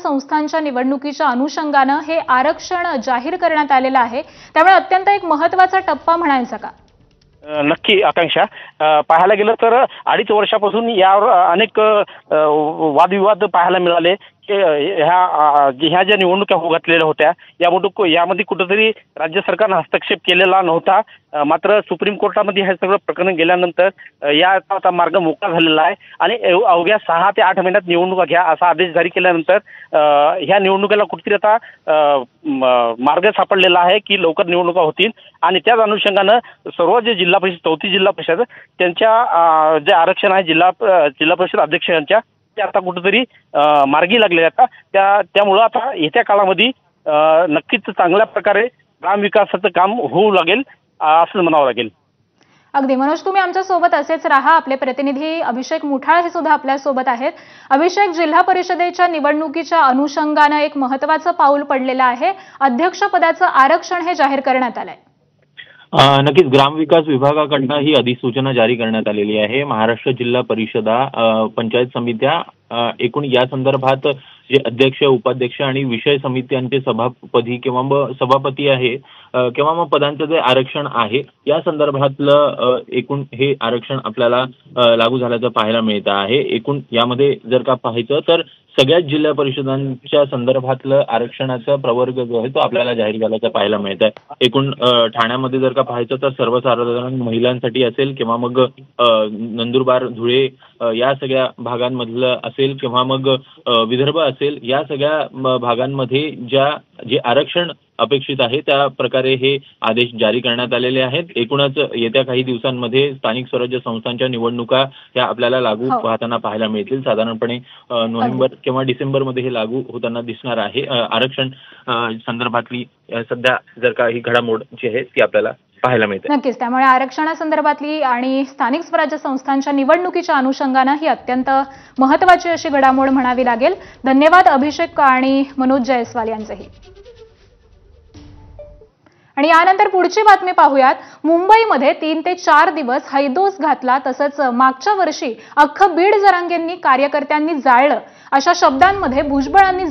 संस्थांच्या निवडणुकीच्या अनुषंगाने हे आरक्षण जाहीर करण्यात आलेलं आहे, त्यामुळे अत्यंत एक महत्त्वाचा टप्पा म्हणायचा का? नक्की आकांक्षा, पाहायला गेलं तर 2.5 वर्षापासून यावर अनेक वादविवाद पाहायला मिळाले की ह्या ज्या निवडणुका होऊ घातलेल्या होत्या यामध्ये कुठेतरी राज्य सरकारनं हस्तक्षेप केलेला नव्हता. मात्र सुप्रीम कोर्टामध्ये हे सगळं प्रकरण गेल्यानंतर याचा मार्ग मोकळा झालेला आहे आणि अवघ्या 6 ते 8 महिन्यात निवडणुका घ्या असा आदेश जारी केल्यानंतर ह्या निवडणुकीला कुठेतरी आता मार्ग सापडलेला आहे की लवकर निवडणुका होतील आणि त्याच अनुषंगानं सर्व जे जिल्हा परिषद 34 जिल्हा परिषद त्यांच्या जे आरक्षण आहे जिल्हा परिषद अध्यक्षांच्या ते आता कुठेतरी मार्गी लागले आता त्यामुळं आता येत्या काळामध्ये नक्कीच चांगल्या प्रकारे ग्रामविकासाचं काम होऊ लागेल असं म्हणावं लागेल. अगदी मनोज, तुम्ही आमच्या सोबत असेच राहा. आपले प्रतिनिधी अभिषेक मुठाळ हे सुद्धा आपल्या सोबत आहेत. अभिषेक, जिल्हा परिषदेच्या निवडणुकीच्या अनुषंगाने एक महत्त्वाचं पाऊल पडलेलं आहे. अध्यक्षपदाचं आरक्षण हे जाहीर करण्यात आलंय. नक्कीच ग्रामविकास विभागाकडनं ही अधिसूचना जारी करण्यात आलेली आहे. महाराष्ट्र जिल्हा परिषदा, पंचायत समित्या एकूण या संदर्भात जे अध्यक्ष, उपाध्यक्ष आणि विषय समित्यांचे सभापती किंवा मग सभापती आहे किंवा मग पदांचं जे आरक्षण आहे या संदर्भातलं एकूण हे आरक्षण आपल्याला लागू झाल्याचं पाहायला मिळतं आहे. एकूण यामध्ये जर का पाहायचं तर सगळ्याच जिल्हा परिषदांच्या संदर्भातलं आरक्षणाचा प्रवर्ग जो आहे तो आपल्याला जाहीर झाल्याचं पाहायला मिळत आहे. एकूण ठाण्यामध्ये जर का पाहायचं तर सर्वसाधारण महिलांसाठी असेल किंवा मग नंदुरबार, धुळे या सगळ्या भागांमधलं असेल किंवा मग विदर्भ असेल या सगळ्या भागांमध्ये जे आरक्षण अपेक्षित आहे त्या प्रकारे हे आदेश जारी करण्यात आलेले आहेत. एकूणच येत्या काही दिवसांमध्ये स्थानिक स्वराज्य संस्थांच्या निवडणुका या आपल्याला लागू पाहताना पाहायला मिळतील. साधारणपणे नोव्हेंबर किंवा डिसेंबरमध्ये हे लागू होताना दिसणार आहे. आरक्षण संदर्भातली सध्या जर का ही घडामोड जी आहे ती आपल्याला पाहायला मिळते. नक्कीच, त्यामुळे आरक्षणासंदर्भातली आणि स्थानिक स्वराज्य संस्थांच्या निवडणुकीच्या अनुषंगाने ही अत्यंत महत्त्वाची अशी घडामोड म्हणावी लागेल. धन्यवाद अभिषेक आणि मनोज जयस्वाल यांचेही. आणि यानंतर पुढची बातमी पाहूयात. मुंबईमध्ये 3 ते 4 दिवस हैदोस घातला, तसंच मागच्या वर्षी अख्खं बीड जरांगेंनी कार्यकर्त्यांनी जाळलं अशा शब्दांमध्ये भुजबळांनी